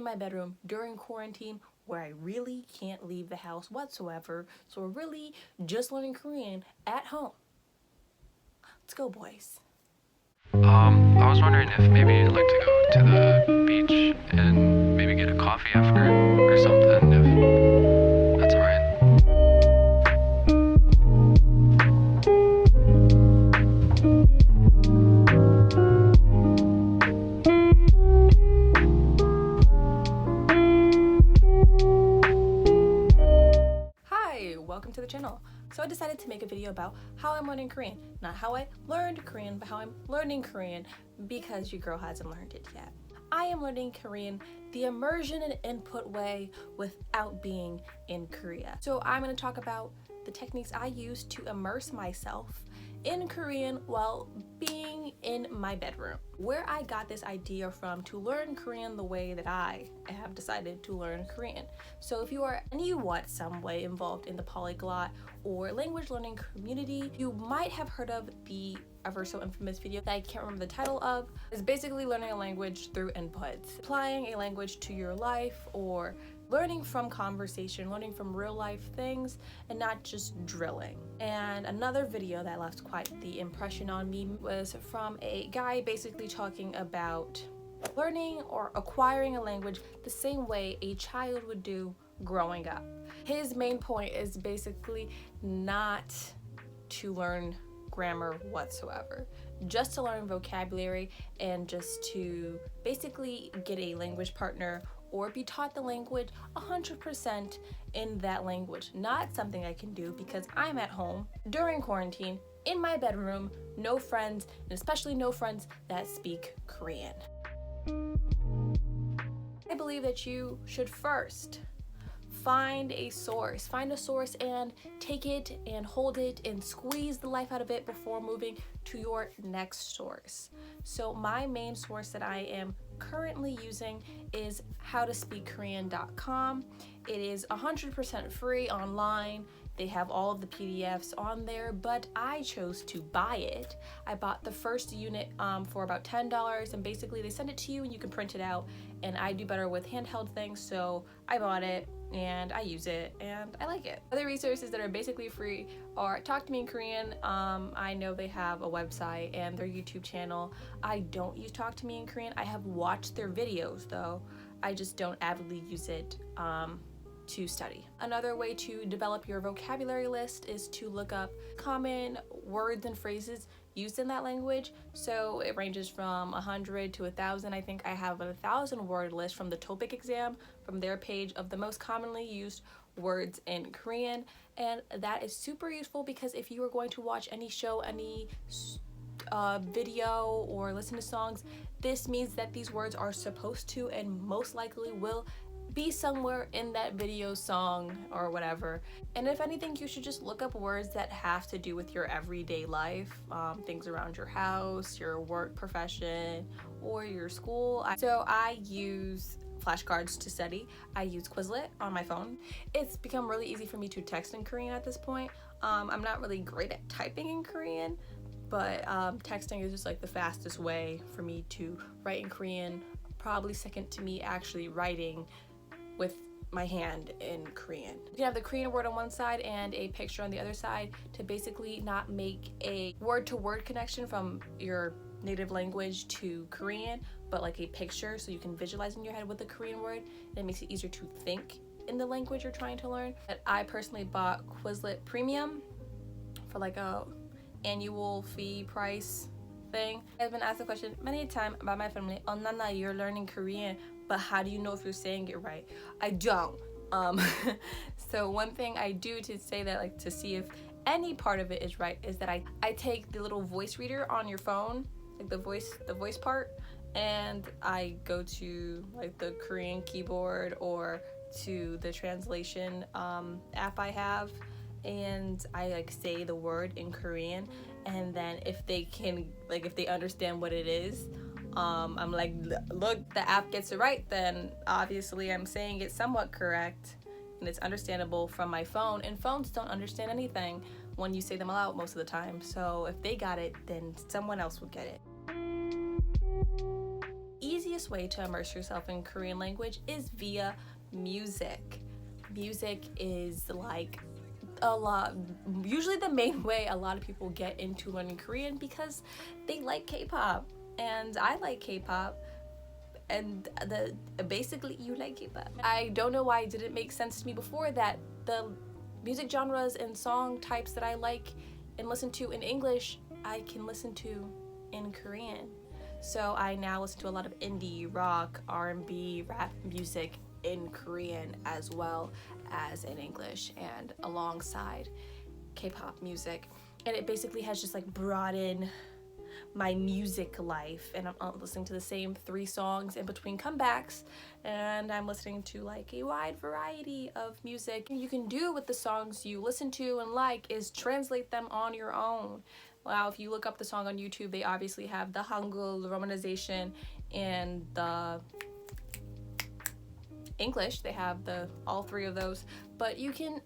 in my bedroom during quarantine where I really can't leave the house whatsoever. So we're really just learning Korean at home. Let's go, boys. I was wondering if maybe you'd like to go to the beach and maybe get a coffee after or something, if that's alright. Hi, welcome to the channel. So I decided to make a video about how I'm learning Korean. Not how I learned Korean, but how I'm learning Korean because your girl hasn't learned it yet. I am learning Korean the immersion and input way without being in Korea. So I'm going to talk about the techniques I use to immerse myself in Korean while being in my bedroom. Where I got this idea from to learn Korean the way that I have decided to learn Korean. So if you are anyone some way involved in the polyglot or language learning community, you might have heard of the ever so infamous video that I can't remember the title of. It's basically learning a language through inputs. Applying a language to your life or learning from conversation, learning from real life things and not just drilling. And another video that left quite the impression on me was from a guy basically talking about learning or acquiring a language the same way a child would do growing up. His main point is basically not to learn grammar whatsoever, just to learn vocabulary and just to basically get a language partner or be taught the language 100% in that language. Not something I can do because I'm at home during quarantine in my bedroom, no friends, and especially no friends that speak Korean. I believe that you should first find a source and take it and hold it and squeeze the life out of it before moving to your next source. So my main source that I am currently using is howtospeakkorean.com. It is 100% free online. They have all of the PDFs on there, but I chose to buy it. I bought the first unit for about $10, and basically they send it to you and you can print it out, and I do better with handheld things, so I bought it and I use it and I like it. Other resources that are basically free are Talk to Me in Korean. I know they have a website and their YouTube channel. I don't use Talk to Me in Korean. I have watched their videos though. I just don't avidly use it to study. Another way to develop your vocabulary list is to look up common words and phrases used in that language. So it ranges from 100 to 1,000. I think I have a 1,000 word list from the TOPIK exam from their page of the most commonly used words in Korean. And that is super useful because if you are going to watch any show, any video or listen to songs, this means that these words are supposed to and most likely will be somewhere in that video, song, or whatever. And if anything, you should just look up words that have to do with your everyday life, things around your house, your work profession, or your school. So I use flashcards to study. I use Quizlet on my phone. It's become really easy for me to text in Korean at this point. I'm not really great at typing in Korean, but texting is just like the fastest way for me to write in Korean, probably second to me actually writing with my hand in Korean. You can have the Korean word on one side and a picture on the other side to basically not make a word-to-word connection from your native language to Korean, but like a picture so you can visualize in your head with the Korean word, and it makes it easier to think in the language you're trying to learn. But I personally bought Quizlet Premium for like a annual fee price thing. I've been asked the question many times by my family, oh Nana, you're learning Korean, but how do you know if you're saying it right? I don't. So one thing I do to say that, like to see if any part of it is right, is that I take the little voice reader on your phone, like the voice part, and I go to like the Korean keyboard or to the translation app I have, and I like say the word in Korean, and then if they understand what it is, I'm like, look, the app gets it right, then obviously I'm saying it somewhat correct and it's understandable from my phone, and phones don't understand anything when you say them aloud most of the time. So if they got it, then someone else will get it. easiest way to immerse yourself in Korean language is via music. Music is like usually the main way a lot of people get into learning Korean, because they like K-pop, and I like K-pop, and basically you like K-pop. I don't know why it didn't make sense to me before that the music genres and song types that I like and listen to in English, I can listen to in Korean. So I now listen to a lot of indie, rock, R&B, rap music in Korean as well as in English, and alongside K-pop music. And it basically has just like brought in my music life, and I'm listening to the same 3 songs in between comebacks, and I'm listening to like a wide variety of music. You can do with the songs you listen to and like is translate them on your own. Wow, if you look up the song on YouTube, they obviously have the Hangul, the romanization, and the English. They have all 3 of those, but you can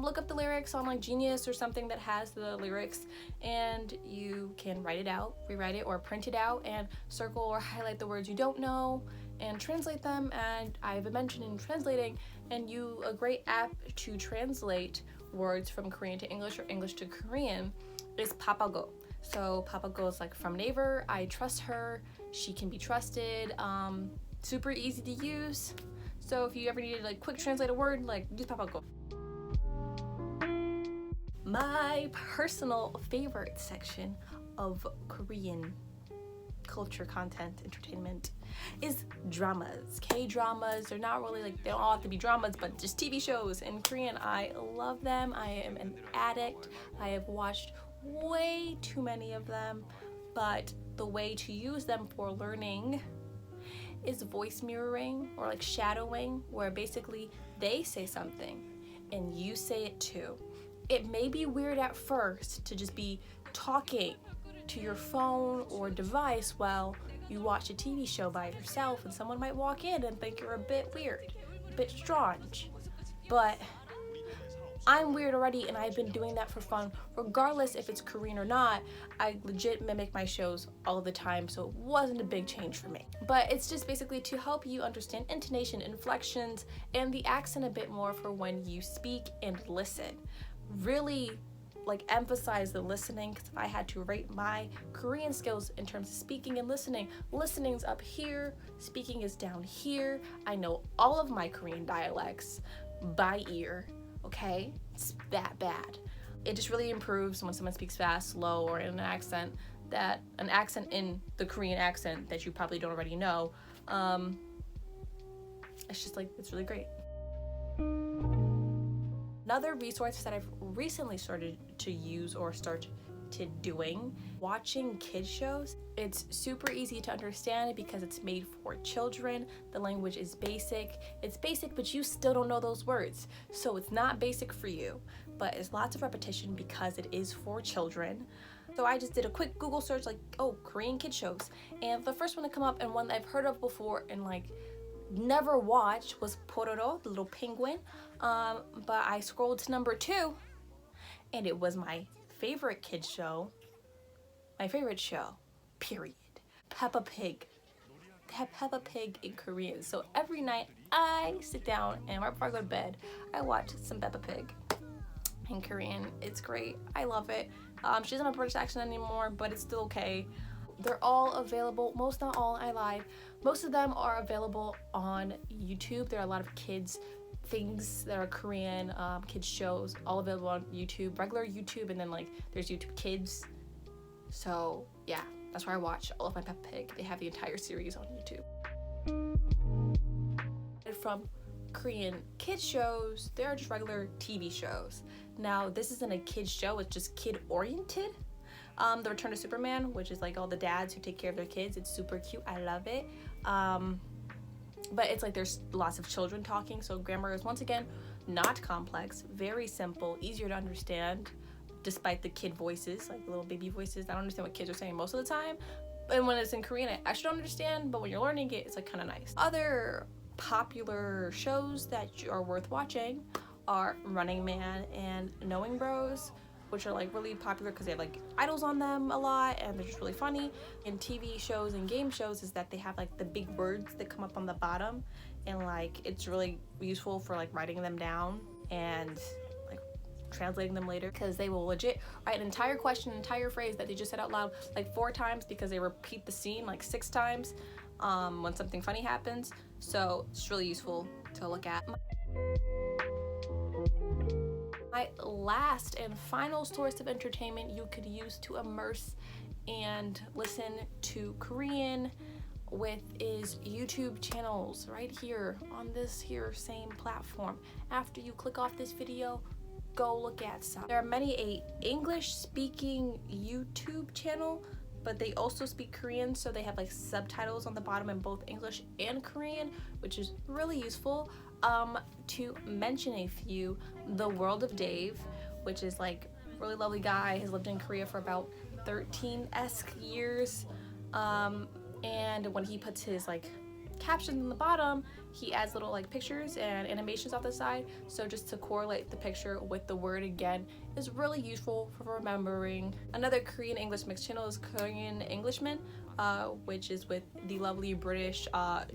look up the lyrics on like Genius or something that has the lyrics, and you can write it out, rewrite it, or print it out and circle or highlight the words you don't know and translate them. And I've mentioned in translating, and a great app to translate words from Korean to English or English to Korean is Papago. So Papago is like from Naver. I trust her. She can be trusted. Super easy to use. So if you ever need to like quick translate a word, like use Papago. My personal favorite section of Korean culture, content, entertainment is dramas. K-dramas. They're not really like, they don't all have to be dramas, but just TV shows in Korean. I love them. I am an addict. I have watched way too many of them, but the way to use them for learning is voice mirroring, or like shadowing, where basically they say something and you say it too. It may be weird at first to just be talking to your phone or device while you watch a TV show by yourself, and someone might walk in and think you're a bit weird, a bit strange, but I'm weird already, and I've been doing that for fun. Regardless if it's Korean or not, I legit mimic my shows all the time, so it wasn't a big change for me. But it's just basically to help you understand intonation, inflections, and the accent a bit more for when you speak and listen. Really like emphasize the listening, because if I had to rate my Korean skills in terms of speaking and listening, listening's up here, speaking is down here. I know all of my Korean dialects by ear. Okay, it's that bad. It just really improves when someone speaks fast, slow, or in an accent in the Korean accent that you probably don't already know. It's just like, it's really great. Another resource that I've recently started to use or start to doing, watching kids shows. It's super easy to understand because it's made for children. The language is basic. It's basic, but you still don't know those words. So it's not basic for you, but it's lots of repetition because it is for children. So I just did a quick Google search, like, oh, Korean kid shows. And the first one to come up, and one that I've heard of before and like never watched, was Pororo, the little penguin. But I scrolled to number 2, and it was my favorite kids show. My favorite show, period. Peppa Pig. They have Peppa Pig in Korean. So every night I sit down, and right before I go to bed, I watch some Peppa Pig in Korean. It's great. I love it. She doesn't have a British accent anymore, but it's still okay. They're all available. Most, not all, I lied. Most of them are available on YouTube. There are a lot of kids things that are Korean, kids shows, all available on YouTube, regular YouTube, and then like there's YouTube Kids. So yeah, that's where I watch all of my Peppa Pig. They have the entire series on YouTube. From Korean kids shows, they are just regular TV shows. Now this isn't a kids show, it's just kid oriented. The Return to Superman, which is like all the dads who take care of their kids. It's super cute. I love it. But it's like there's lots of children talking, so grammar is once again not complex, very simple, easier to understand, despite the kid voices, like the little baby voices. I don't understand what kids are saying most of the time, and when it's in Korean I actually don't understand, but when you're learning it, it's like kind of nice. Other popular shows that are worth watching are Running Man and Knowing Bros, which are like really popular because they have like idols on them a lot and they're just really funny. In TV shows and game shows is that they have like the big words that come up on the bottom, and like it's really useful for like writing them down and like translating them later, because they will legit write an entire question, an entire phrase that they just said out loud like 4 times because they repeat the scene like 6 times when something funny happens. So it's really useful to look at. My last and final source of entertainment you could use to immerse and listen to Korean with is YouTube channels right here on this here same platform. After you click off this video, go look at some. There are many a English speaking YouTube channel, but they also speak Korean, so they have like subtitles on the bottom in both English and Korean, which is really useful. To mention a few, The World of Dave, which is like really lovely guy, has lived in Korea for about 13-esque years, and when he puts his like captions in the bottom, he adds little like pictures and animations off the side, so just to correlate the picture with the word again is really useful for remembering. Another Korean English mixed channel is Korean Englishman, which is with the lovely British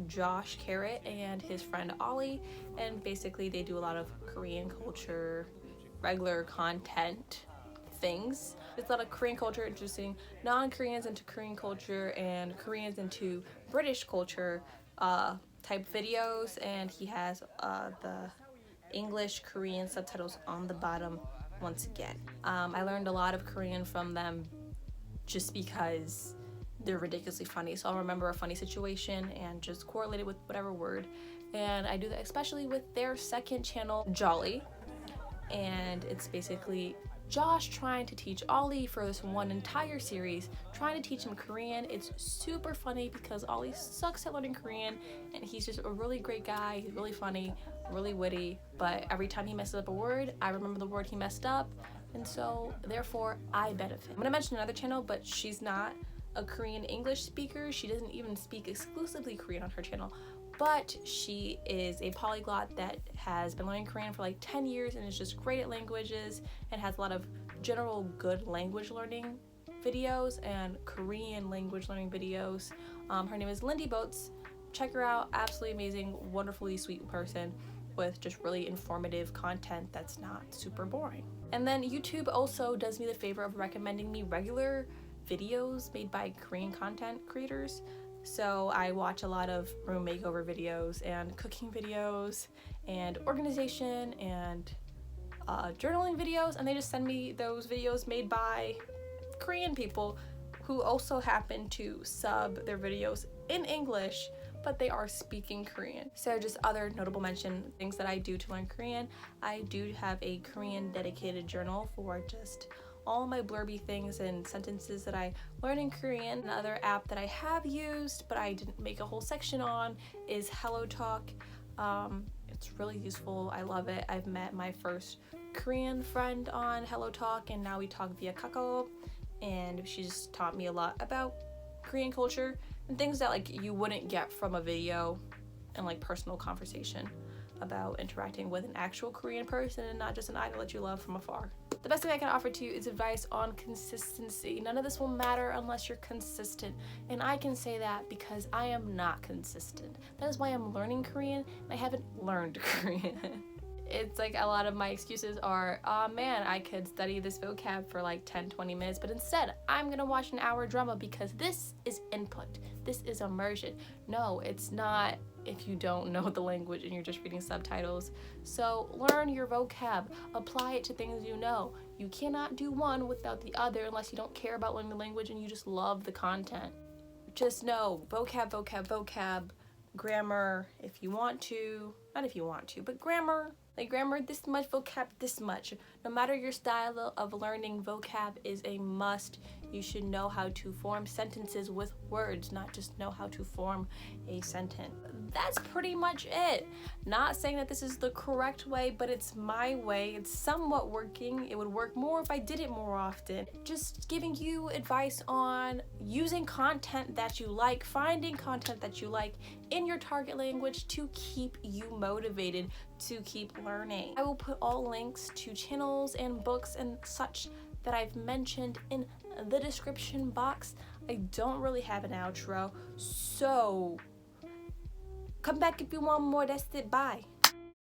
Josh Carrot and his friend Ollie, and basically they do a lot of Korean culture, regular content things. There's a lot of Korean culture introducing non-Koreans into Korean culture and Koreans into British culture type videos, and he has the English Korean subtitles on the bottom once again. I learned a lot of Korean from them just because they're ridiculously funny, so I'll remember a funny situation and just correlate it with whatever word. And I do that especially with their second channel, Jolly, and it's basically Josh trying to teach Ollie for this one entire series, trying to teach him Korean. It's super funny because Ollie sucks at learning Korean and he's just a really great guy. He's really funny, really witty, but every time he messes up a word, I remember the word he messed up, and so therefore I benefit. I'm gonna mention another channel, but she's not a Korean English speaker. She doesn't even speak exclusively Korean on her channel, but she is a polyglot that has been learning Korean for like 10 years and is just great at languages and has a lot of general good language learning videos and Korean language learning videos. Her name is Lindie Botes. Check her out. Absolutely amazing, wonderfully sweet person with just really informative content that's not super boring. And then YouTube also does me the favor of recommending me regular videos made by Korean content creators. So I watch a lot of room makeover videos and cooking videos and organization and journaling videos, and they just send me those videos made by Korean people who also happen to sub their videos in English, but they are speaking Korean. So just other notable mention things that I do to learn Korean. I do have a Korean dedicated journal for just all my blurby things and sentences that I learn in Korean. Another app that I have used but I didn't make a whole section on is HelloTalk. It's really useful. I love it. I've met my first Korean friend on HelloTalk, and now we talk via Kakao, and she just taught me a lot about Korean culture and things that like you wouldn't get from a video and like personal conversation about interacting with an actual Korean person and not just an idol that you love from afar. The best thing I can offer to you is advice on consistency. None of this will matter unless you're consistent, and I can say that because I am not consistent. That is why I'm learning Korean and I haven't learned Korean. It's like a lot of my excuses are, oh man, I could study this vocab for like 10-20 minutes, but instead I'm gonna watch an hour drama because this is input, this is immersion. No, it's not if you don't know the language and you're just reading subtitles. So learn your vocab, apply it to things you know. You cannot do one without the other unless you don't care about learning the language and you just love the content. Just know vocab, vocab, vocab, grammar if you want to, not if you want to, but grammar. Like grammar this much, vocab this much. No matter your style of learning, vocab is a must. You should know how to form sentences with words, not just know how to form a sentence. That's pretty much it. Not saying that this is the correct way, but it's my way. It's somewhat working. It would work more if I did it more often. Just giving you advice on using content that you like, finding content that you like in your target language to keep you motivated to keep learning. I will put all links to channels and books and such that I've mentioned in the description box. I don't really have an outro, so come back if you want more. That's it. Bye.